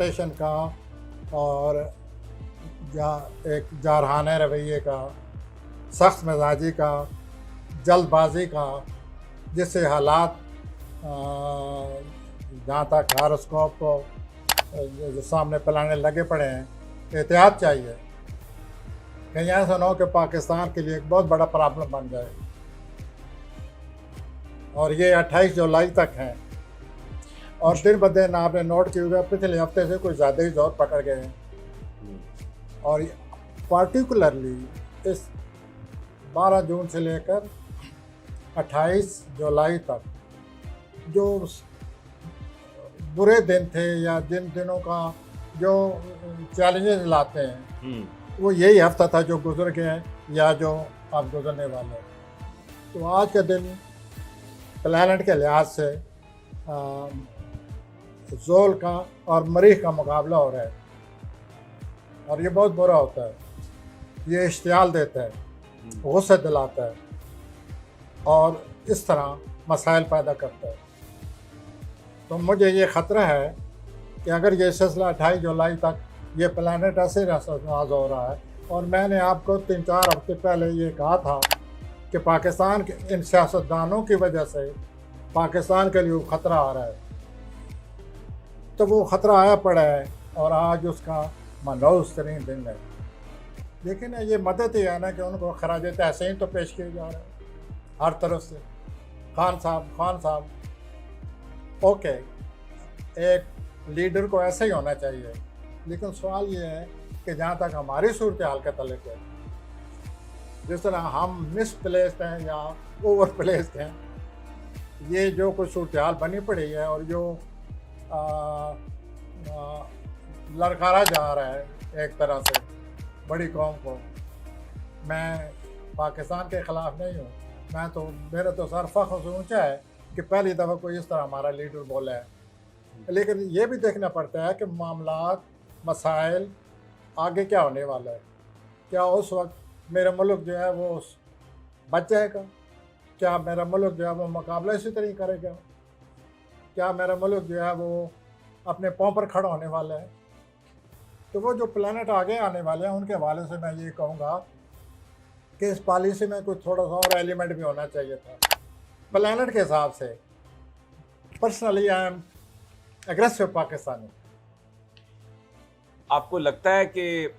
Confrontation का और एक जारहाने रवैये का, सख्त मिजाजी का, जल्दबाजी का, जिससे हालात जहाँ तक हारोस्कोप को जो सामने पलाने लगे पड़े हैं, एहतियात चाहिए। कहीं ऐसा ना हो कि पाकिस्तान के लिए एक बहुत बड़ा प्रॉब्लम बन जाए। और ये 28 जुलाई तक हैं और दिन ब दिन आपने नोट किया होगा पिछले हफ्ते से कुछ ज़्यादा ही जोर पकड़ गए हैं। और पार्टिकुलरली इस 12 जून से लेकर 28 जुलाई तक जो बुरे दिन थे या जिन दिनों का जो चैलेंजेस लाते हैं, वो यही हफ्ता था जो गुजर गया है या जो अब गुजरने वाला है। तो आज का दिन प्लैनेट के लिहाज से जोल का और मरीख का मुकाबला हो रहा है और ये बहुत बुरा होता है। ये इश्तियाल देता है, गुस्सा दिलाता है और इस तरह मसाइल पैदा करता है। तो मुझे ये ख़तरा है कि अगर ये सिलसिला 28 जुलाई तक ये प्लैनेट ऐसे नाज हो रहा है, और मैंने आपको 3-4 हफ्ते पहले ये कहा था कि पाकिस्तान के इन सियासतदानों की वजह से पाकिस्तान के लिए ख़तरा आ रहा है, तो वो ख़तरा आया पड़ा है और आज उसका मनहूस तरीन दिन है। लेकिन ये मदद ही है ना कि उनको खराज तहसीन तो पेश किए जा रहे हैं हर तरफ से। खान साहब ओके, एक लीडर को ऐसा ही होना चाहिए, लेकिन सवाल ये है कि जहाँ तक हमारी सूरत हाल का तल्लुक़ है, जिस तरह हम मिसप्लेस्ड हैं या ओवर प्लेस्ड हैं, ये जो कुछ सूरत हाल बनी पड़ी है और जो लड़कारा जा रहा है एक तरह से बड़ी कौम को, मैं पाकिस्तान के ख़िलाफ़ नहीं हूँ। मैं तो मेरा तो सर फ़ख्र से ऊँचा है कि पहली दफ़ा कोई इस तरह हमारा लीडर बोला है। लेकिन ये भी देखना पड़ता है कि मामलात मसाइल आगे क्या होने वाला है। क्या उस वक्त मेरा मुल्क जो है वो बच जाएगा? क्या मेरा मुल्क जो है वो मुकाबला इसी तरह करेगा? क्या मेरा मुल्क जो है वो अपने पाँव पर खड़ा होने वाला है? तो वो जो प्लैनेट आगे आने वाले हैं उनके हवाले से मैं ये कहूँगा कि इस पॉलिसी में कुछ थोड़ा सा और एलिमेंट भी होना चाहिए था। प्लैनेट के हिसाब से personally I am aggressive Pakistani. आपको लगता है कि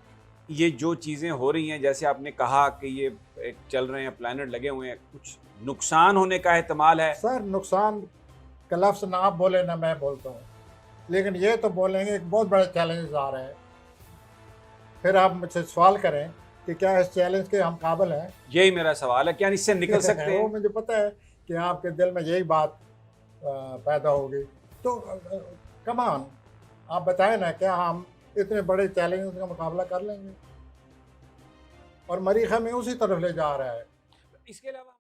ये जो चीज़ें हो रही हैं, जैसे आपने कहा कि ये एक चल रहे हैं, प्लैनेट लगे हुए हैं, कुछ नुकसान होने का एहतमाल है? सर नुकसान का लफ्ज़ ना आप बोले ना मैं बोलता हूँ, लेकिन ये तो बोलेंगे एक बहुत बड़े चैलेंज आ रहे हैं। फिर आप मुझसे सवाल करें कि क्या इस चैलेंज के हम काबिल हैं? यही मेरा सवाल है, क्या इससे निकल सकते हैं? वो मुझे पता है कि आपके दिल में यही बात पैदा होगी। तो कम ऑन, आप बताएं ना, क्या हम इतने बड़े चैलेंज का मुकाबला कर लेंगे? और मरीख हमें उसी तरफ ले जा रहा है। इसके अलावा